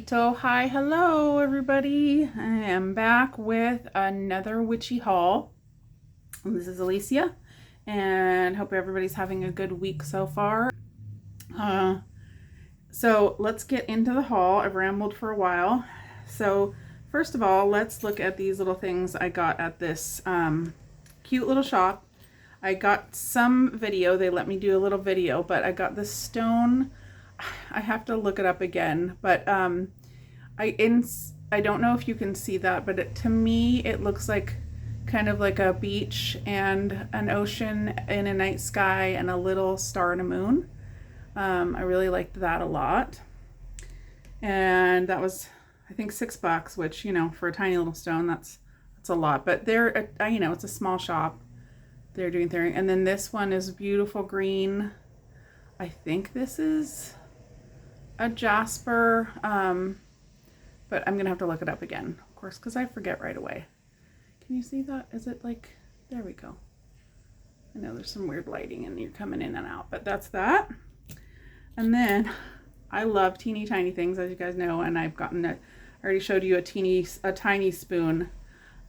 So hi, hello everybody. I am back with another witchy haul. This is Alicia and hope everybody's having a good week so far. So let's get into the haul. I've rambled for a while. So first of all, let's look at these little things I got at this cute little shop. I got some video. They let me do a little video, but I got this stone. I have to look it up again, but I don't know if you can see that, but to me it looks like kind of like a beach and an ocean in a night sky and a little star and a moon. I really liked that a lot, and that was, I think, $6, which, you know, for a tiny little stone, that's a lot. But they're, you know, it's a small shop. They're doing their, and then this one is beautiful green. I think this is a jasper. But I'm gonna have to look it up again, of course, because I forget right away. Can you see that? Is it like, there we go. I know there's some weird lighting and you're coming in and out, but that's that. And then I love teeny tiny things, as you guys know, and I've gotten I already showed you a tiny spoon,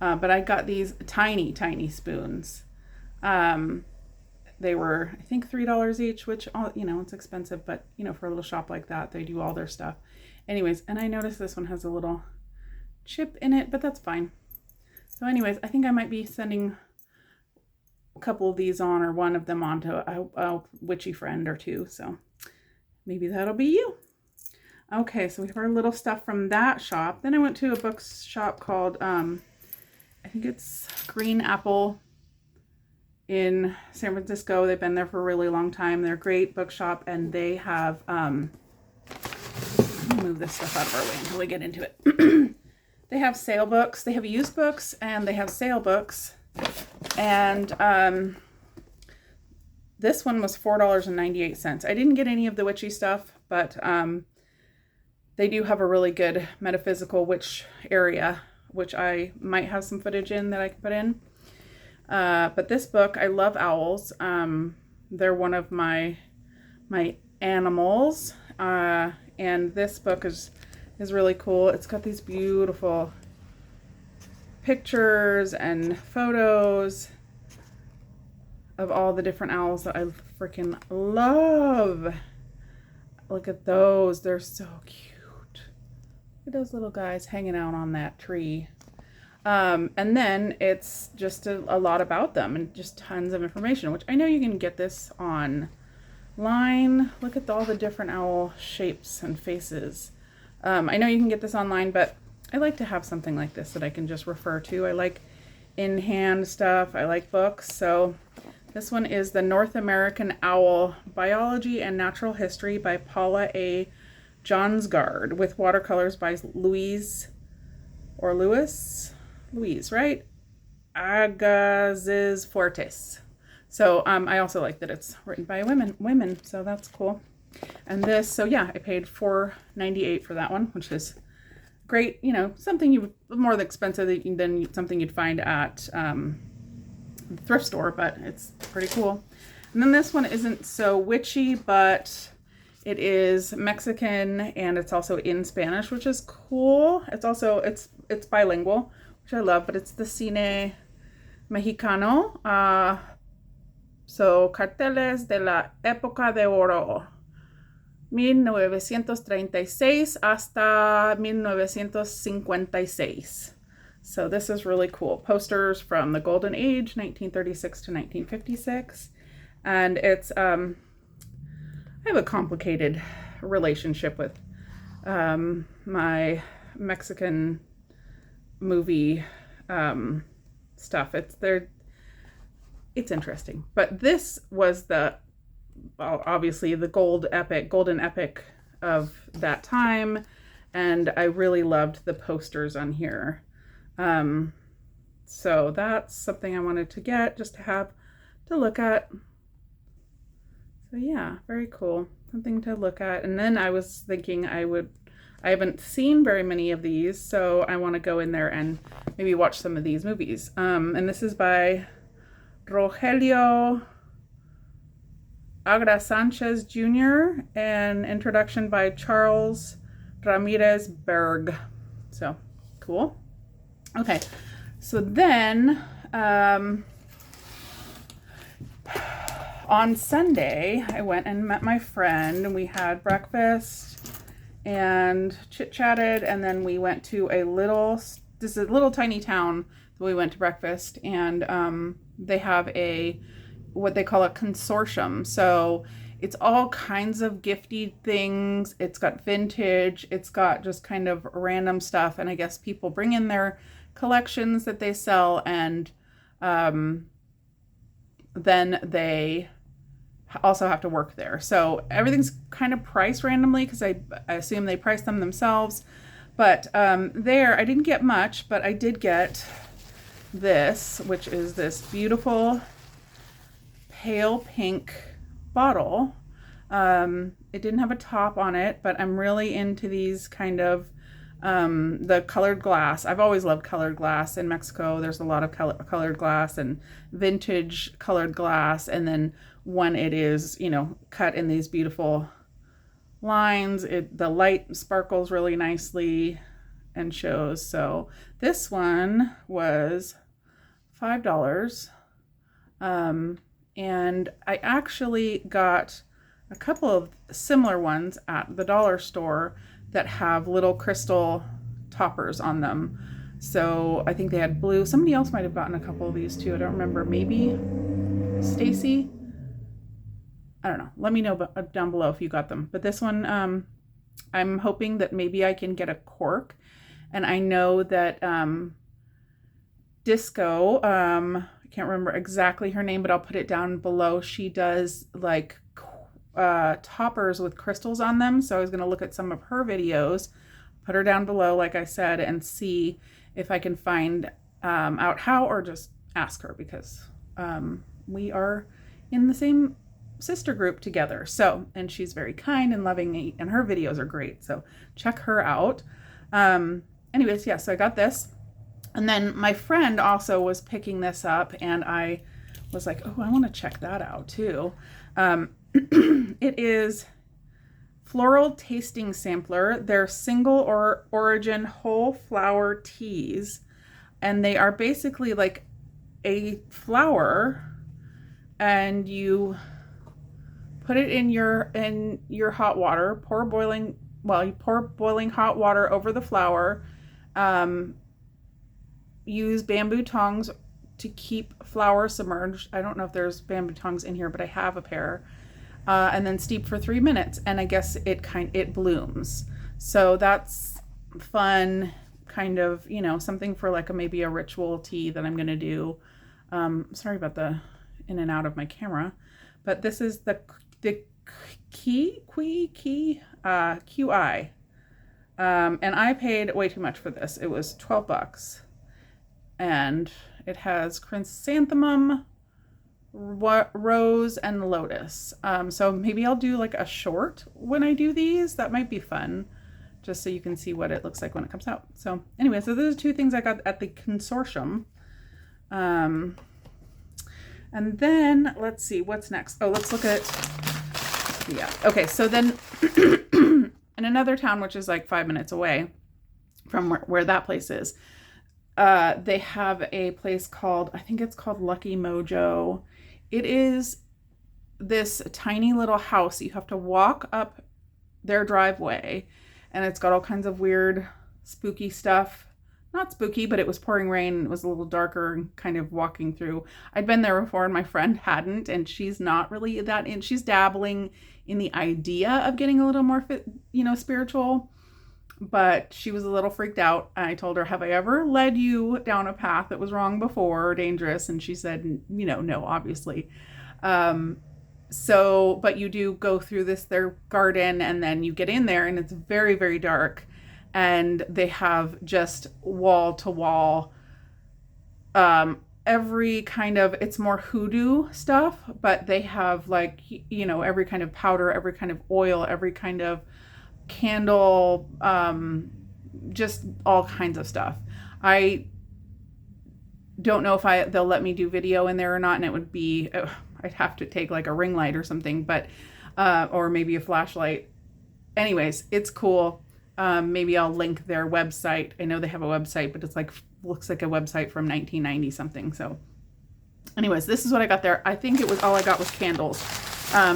but I got these tiny spoons. They were, I think, $3 each, which, you know, it's expensive, but, you know, for a little shop like that, they do all their stuff. Anyways, and I noticed this one has a little chip in it, but that's fine. So anyways, I think I might be sending a couple of these on, or one of them on, to a witchy friend or two. So maybe that'll be you. Okay, so we have our little stuff from that shop. Then I went to a bookshop called, I think it's Green Apple in San Francisco. They've been there for a really long time. They're a great bookshop, and they have, move this stuff out of our way until we get into it. They have sale books, they have used books, and they have sale books. And this one was $4.98. I didn't get any of the witchy stuff, but they do have a really good metaphysical witch area, which I might have some footage in that I can put in. But this book, I love owls. They're one of my animals. And this book is really cool. It's got these beautiful pictures and photos of all the different owls that I freaking love. Look at those. They're so cute. Look at those little guys hanging out on that tree. And then it's just a lot about them and just tons of information, which I know you can get this online. Look at all the different owl shapes and faces. I know you can get this online, but I like to have something like this that I can just refer to. I like in-hand stuff. I like books. So this one is the North American Owl, Biology and Natural History by Paula A. Johnsgaard, with watercolors by Louise, right? Agazes Fortes. So I also like that it's written by women, so that's cool. And this, so yeah, I paid $4.98 for that one, which is great. You know, something more expensive than something you'd find at the thrift store, but it's pretty cool. And then this one isn't so witchy, but it is Mexican, and it's also in Spanish, which is cool. It's also, it's bilingual, which I love, but it's the Cine Mexicano. So, carteles de la época de oro, 1936 hasta 1956. So this is really cool. Posters from the Golden Age, 1936 to 1956. And it's, I have a complicated relationship with my Mexican movie stuff. It's interesting. But this was obviously the golden epic of that time, and I really loved the posters on here. So that's something I wanted to get, just to have to look at. So yeah, very cool. Something to look at. And then I was thinking I haven't seen very many of these, so I want to go in there and maybe watch some of these movies. And this is by Rogelio Agra Sanchez Jr., an introduction by Charles Ramirez Berg. So cool. Okay, so then on Sunday I went and met my friend, and we had breakfast and chit-chatted, and then we went to this is a little tiny town that we went to breakfast, and they have what they call a consortium. So it's all kinds of gifty things. It's got vintage, it's got just kind of random stuff, and I guess people bring in their collections that they sell, and then they also have to work there. So everything's kind of priced randomly because I assume they price them themselves. But there, I didn't get much, but I did get this, which is this beautiful pale pink bottle. It didn't have a top on it, but I'm really into these kind of the colored glass. I've always loved colored glass. In Mexico, there's a lot of colored glass and vintage colored glass, and then when it is, you know, cut in these beautiful lines, the light sparkles really nicely and shows. So this one was $5, and I actually got a couple of similar ones at the dollar store that have little crystal toppers on them. So I think they had blue. Somebody else might have gotten a couple of these too. I don't remember. Maybe Stacy. I don't know. Let me know down below if you got them. But this one, I'm hoping that maybe I can get a cork. And I know that Disco, I can't remember exactly her name, but I'll put it down below. She does like toppers with crystals on them. So I was going to look at some of her videos, put her down below, like I said, and see if I can find out how, or just ask her, because we are in the same sister group together. So, and she's very kind and loving, and her videos are great. So check her out. Anyways, yeah, so I got this. And then my friend also was picking this up, and I was like, oh, I want to check that out too. It is Floral Tasting Sampler. They're single or origin whole flower teas, and they are basically like a flower, and you put it in your hot water, you pour boiling hot water over the flower. Use bamboo tongs to keep flour submerged. I don't know if there's bamboo tongs in here, but I have a pair. And then steep for 3 minutes, and I guess it blooms. So that's fun, kind of, you know, something for like maybe a ritual tea that I'm gonna do. Sorry about the in and out of my camera, but this is the QI. And I paid way too much for this. It was $12, and it has chrysanthemum, rose, and lotus. So maybe I'll do like a short when I do these. That might be fun, just so you can see what it looks like when it comes out. So anyway, so those are two things I got at the Consortium. And then let's see what's next. Oh, let's look at, yeah. Okay, so then in another town, which is like 5 minutes away from where that place is, they have a place called, I think it's called Lucky Mojo. It is this tiny little house. You have to walk up their driveway, and it's got all kinds of weird, spooky stuff. Not spooky, but it was pouring rain. It was a little darker, and kind of walking through. I'd been there before, and my friend hadn't, and she's not really that in. She's dabbling in the idea of getting a little more, spiritual, but she was a little freaked out. I told her, have I ever led you down a path that was wrong before or dangerous? And she said, no, obviously. But you do go through their garden, and then you get in there, and it's very, very dark. And they have just wall to wall, every kind of, it's more hoodoo stuff, but they have like, every kind of powder, every kind of oil, every kind of candle, just all kinds of stuff. I don't know if they'll let me do video in there or not, and it would be, I'd have to take like a ring light or something, but or maybe a flashlight. Anyways, it's cool. Maybe I'll link their website. I know they have a website, but it's like, looks like a website from 1990 something. So anyways, this is what I got there. I think it was all I got was candles,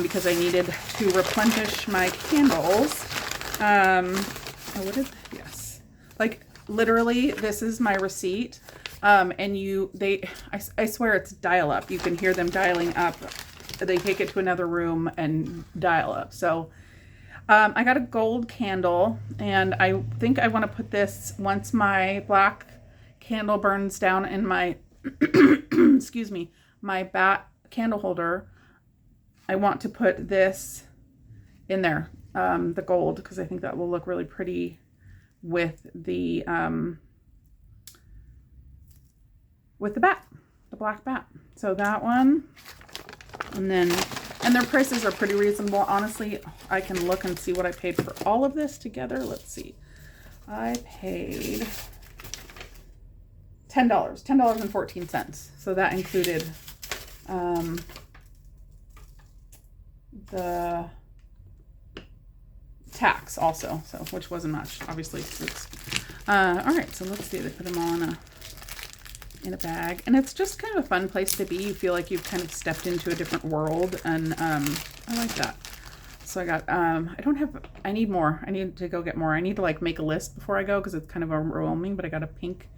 because I needed to replenish my candles. Yes. Like literally this is my receipt. And I swear it's dial up. You can hear them dialing up. They take it to another room and dial up. So, I got a gold candle, and I think I want to put this once my black candle burns down in my, excuse me, my bat candle holder. I want to put this in there, the gold, because I think that will look really pretty with the bat, the black bat. So that one, and their prices are pretty reasonable. Honestly, I can look and see what I paid for all of this together. Let's see. I paid $10.14. So that included the tax also, so which wasn't much, obviously. All right, so let's see. They put them all in a bag, and it's just kind of a fun place to be. You feel like you've kind of stepped into a different world, and I like that. So I got I need more. I need to go get more. I need to like make a list before I go, because it's kind of overwhelming. But I got a pink,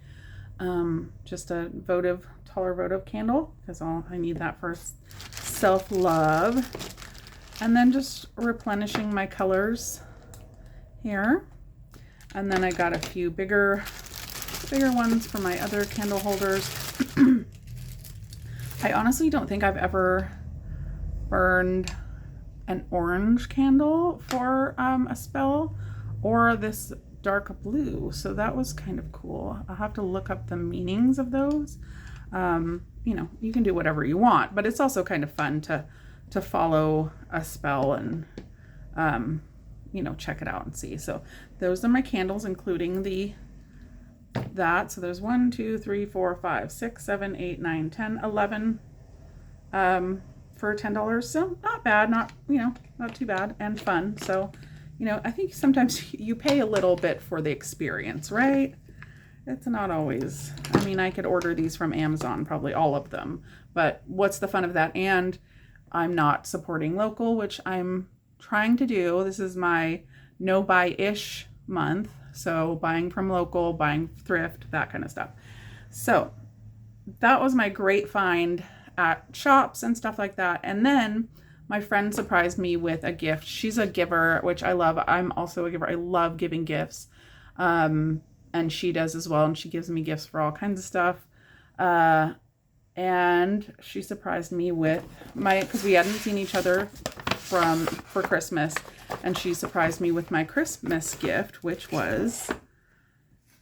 just a taller votive candle, because I need that for self-love. And then just replenishing my colors here. And then I got a few bigger ones for my other candle holders. I honestly don't think I've ever burned an orange candle for a spell, or this dark blue, so that was kind of cool. I'll have to look up the meanings of those. You know, you can do whatever you want, but it's also kind of fun to follow a spell and you know, check it out and see. So those are my candles, including that. So there's 1, 2, 3, 4, 5, 6, 7, 8, 9, 10, 11 for $10. So not bad, not too bad, and fun. So, you know, I think sometimes you pay a little bit for the experience, right? It's not always. I mean, I could order these from Amazon, probably all of them, but what's the fun of that? And I'm not supporting local, which I'm trying to do. This is my no buy-ish month. So buying from local, buying thrift, that kind of stuff. So that was my great find at shops and stuff like that. And then my friend surprised me with a gift. She's a giver, which I love. I'm also a giver. I love giving gifts. And she does as well. And she gives me gifts for all kinds of stuff. And she surprised me with because we hadn't seen each other for Christmas. And she surprised me with my Christmas gift, which was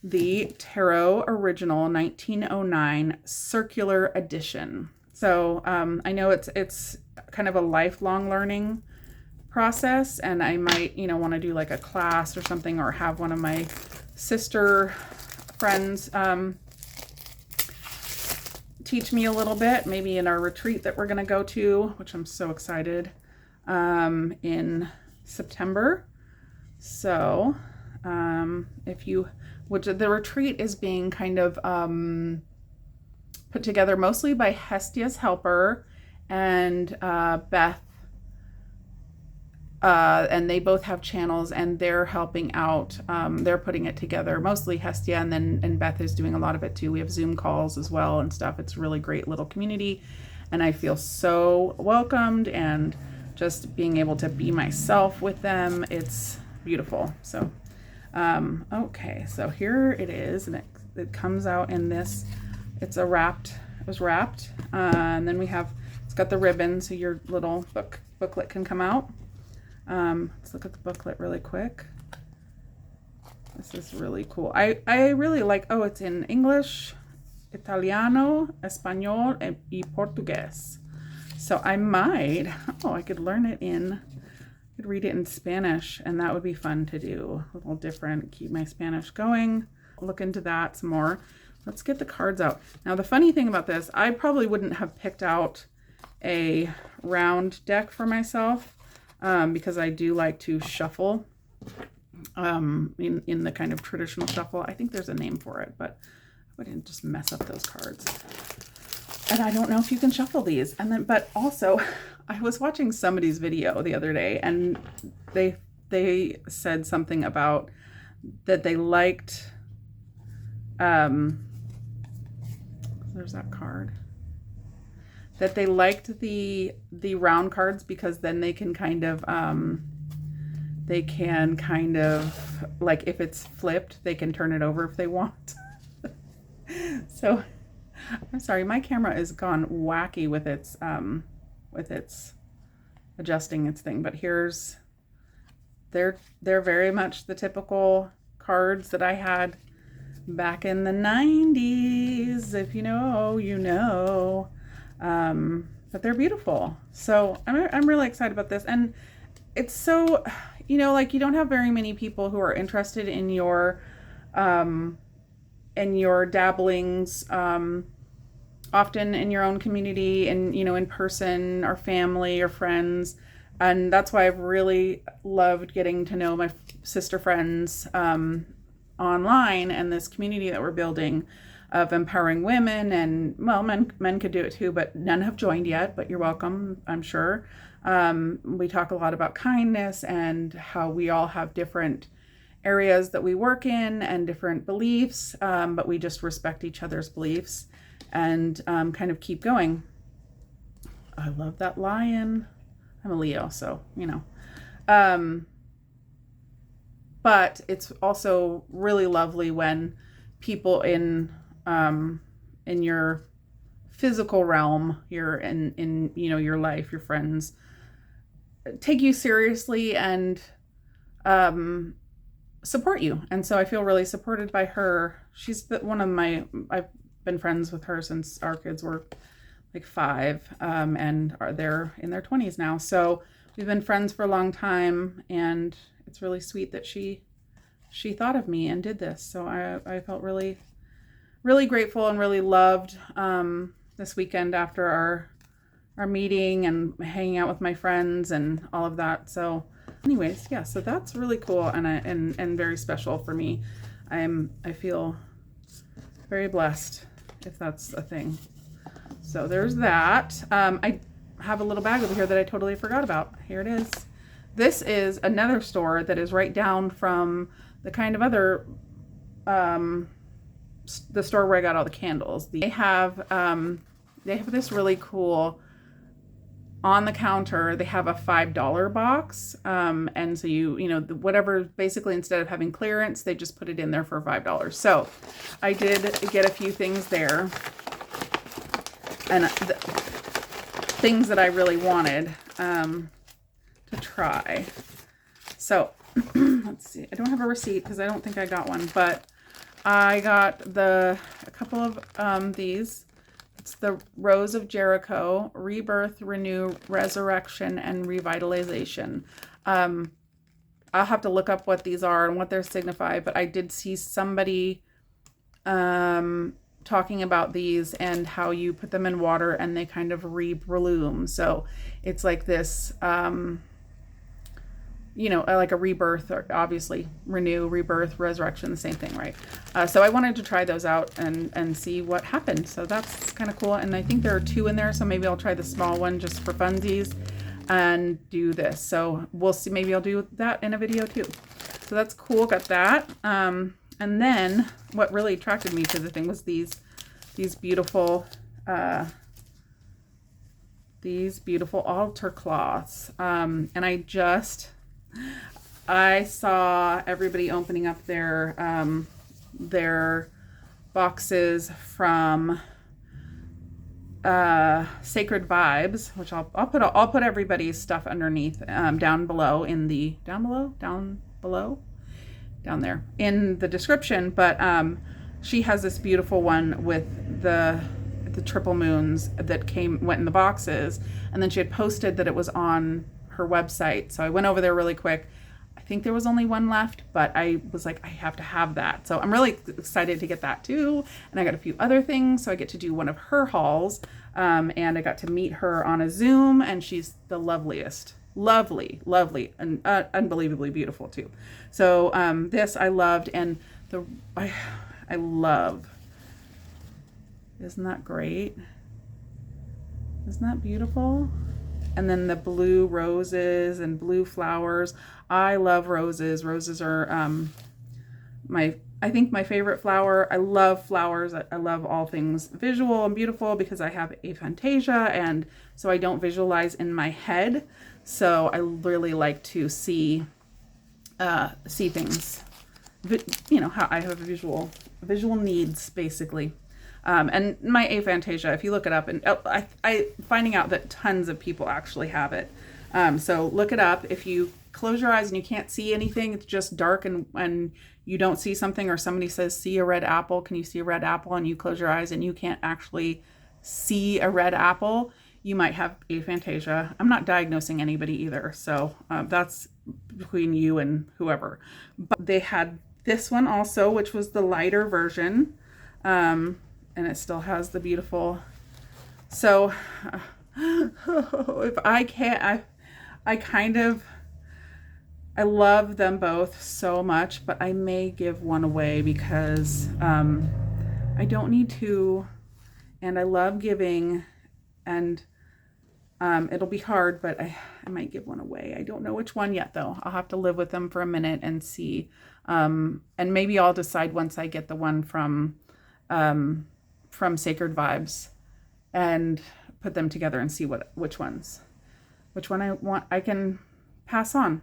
the Tarot Original 1909 Circular Edition. So I know it's kind of a lifelong learning process, and I might, want to do like a class or something, or have one of my sister friends teach me a little bit, maybe in our retreat that we're going to go to, which I'm so excited, in September. So the retreat is being kind of put together mostly by Hestia's helper and Beth, and they both have channels, and they're helping out. They're putting it together, mostly Hestia, and Beth is doing a lot of it too. We have Zoom calls as well and stuff. It's a really great little community, and I feel so welcomed, and just being able to be myself with them, it's beautiful. So okay, so here it is, and it comes out in this. It was wrapped, and then it's got the ribbon, so your little booklet can come out. Let's look at the booklet really quick. This is really cool. I really like, it's in English, Italiano, Espanol, and Portuguese. So I could read it in Spanish, and that would be fun to do. A little different, keep my Spanish going. Look into that some more. Let's get the cards out. Now, the funny thing about this, I probably wouldn't have picked out a round deck for myself, because I do like to shuffle. in the kind of traditional shuffle. I think there's a name for it, but I wouldn't just mess up those cards. And I don't know if you can shuffle these. And then, but also, I was watching somebody's video the other day, and they said something about that they liked, there's that card, that they liked the round cards because then they can kind of, like if it's flipped, they can turn it over if they want. So I'm sorry, my camera is gone wacky with its adjusting its thing, but here's, they're very much the typical cards that I had back in the 90s. If you know, you know. But they're beautiful. So I'm really excited about this. And it's so, you know, like you don't have very many people who are interested in your dabblings, often in your own community and, you know, in person or family or friends. And that's why I've really loved getting to know my sister friends online, and this community that we're building of empowering women, and well, men could do it too, but none have joined yet, but you're welcome, I'm sure. We talk a lot about kindness and how we all have different areas that we work in and different beliefs, but we just respect each other's beliefs and kind of keep going. I love that lion. I'm a Leo, so, you know. But it's also really lovely when people in your physical realm, in you know, your life, your friends, take you seriously and support you. And so I feel really supported by her. She's one of my, I've been friends with her since our kids were like 5, and they're in their 20s now. So we've been friends for a long time, and it's really sweet that she thought of me and did this. So I felt really, really grateful and really loved this weekend after our meeting and hanging out with my friends and all of that. So anyways, yeah, so that's really cool and very special for me. I feel very blessed, if that's a thing. So there's that. I have a little bag over here that I totally forgot about. Here it is. This is another store that is right down from the kind of other, the store where I got all the candles. They have this really cool, on the counter, they have a $5 box. And so you know, whatever, basically instead of having clearance, they just put it in there for $5. So I did get a few things there, and things that I really wanted to try. So let's see, I don't have a receipt because I don't think I got one, but I got a couple of these. It's the Rose of Jericho, Rebirth, Renew, Resurrection, and Revitalization. I'll have to look up what these are and what they're signify, but I did see somebody talking about these and how you put them in water and they kind of rebloom. So it's like this, you know, like a rebirth, or obviously renew, rebirth, resurrection, the same thing, right? So I wanted to try those out and see what happened. So that's kind of cool. And I think there are 2 in there, so maybe I'll try the small one just for funsies and do this. So we'll see, maybe I'll do that in a video too. So that's cool, got that. And then what really attracted me to the thing was these beautiful altar cloths. And I saw everybody opening up their boxes from Sacred Vibes, which I'll put everybody's stuff underneath, down below down there in the description. But she has this beautiful one with the triple moons that went in the boxes, and then she had posted that it was on her website. So I went over there really quick. I think there was only one left, but I was like, I have to have that. So I'm really excited to get that too. And I got a few other things. So I get to do one of her hauls. And I got to meet her on a Zoom, and she's the loveliest lovely, lovely, and unbelievably beautiful too. So this I loved, and I love. Isn't that great? Isn't that beautiful? And then the blue roses and blue flowers. I love roses. Roses are I think my favorite flower. I love flowers. I love all things visual and beautiful because I have aphantasia, and so I don't visualize in my head. So I really like to see things. You know, how I have visual needs basically. And my aphantasia, if you look it up, and I finding out that tons of people actually have it. So look it up. If you close your eyes and you can't see anything, it's just dark, and you don't see something, or somebody says, see a red apple, can you see a red apple? And you close your eyes and you can't actually see a red apple, you might have aphantasia. I'm not diagnosing anybody either. So that's between you and whoever. But they had this one also, which was the lighter version. And it still has the beautiful, so if I can't, I love them both so much, but I may give one away because I don't need to, and I love giving, and it'll be hard, but I might give one away. I don't know which one yet though. I'll have to live with them for a minute and see, and maybe I'll decide once I get the one from Sacred Vibes and put them together and see which one I want. I can pass on.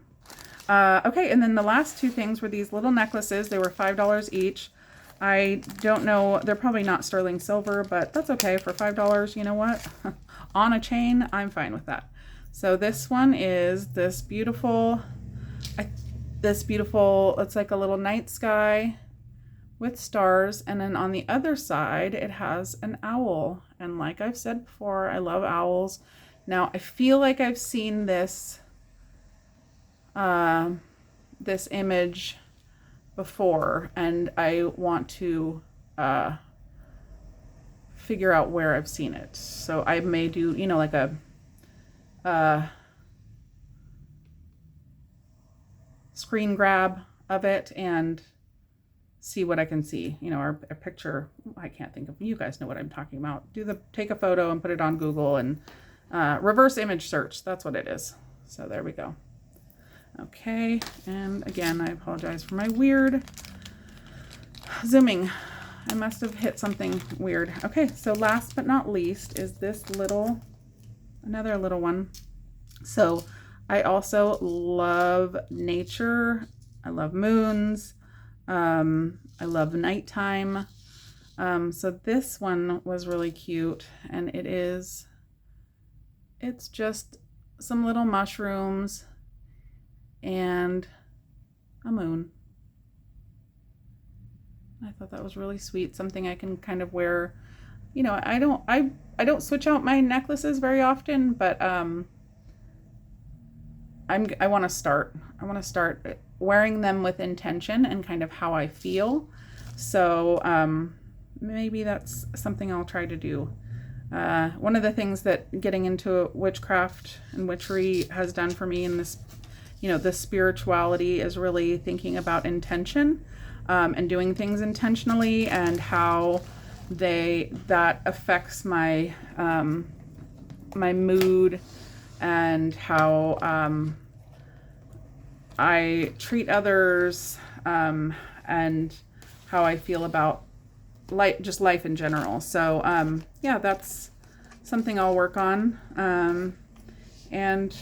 Okay, and then the last two things were these little necklaces. They were $5 each. I don't know, they're probably not sterling silver, but that's okay for $5. You know what? On a chain, I'm fine with that. So this one is this beautiful, it's like a little night sky with stars, and then on the other side it has an owl, and like I've said before, I love owls. Now I feel like I've seen this this image before, and I want to figure out where I've seen it. So I may do, you know, like a screen grab of it and see what I can see, you know, or a picture. I can't think of, you guys know what I'm talking about. Take a photo and put it on Google and reverse image search. That's what it is. So there we go. Okay, and again, I apologize for my weird zooming. I must have hit something weird. Okay, so last but not least is this another little one. So I also love nature. I love moons. I love nighttime. So this one was really cute, and it's just some little mushrooms and a moon. I thought that was really sweet. Something I can kind of wear. You know, I don't switch out my necklaces very often, but I want to start wearing them with intention and kind of how I feel. So maybe that's something I'll try to do. One of the things that getting into witchcraft and witchery has done for me in this, you know, this spirituality is really thinking about intention and doing things intentionally, and how that affects my my mood, and how I treat others, and how I feel about just life in general. So yeah, that's something I'll work on, and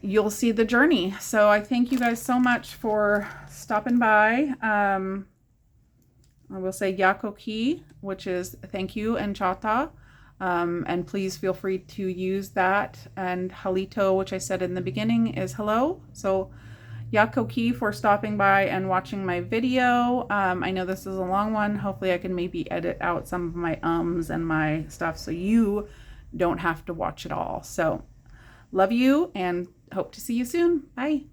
you'll see the journey. So I thank you guys so much for stopping by. I will say Yakoki, which is thank you, and Chata. And please feel free to use that. And Halito, which I said in the beginning, is hello. So Yakoki for stopping by and watching my video. I know this is a long one. Hopefully I can maybe edit out some of my ums and my stuff so you don't have to watch it all. So love you and hope to see you soon. Bye.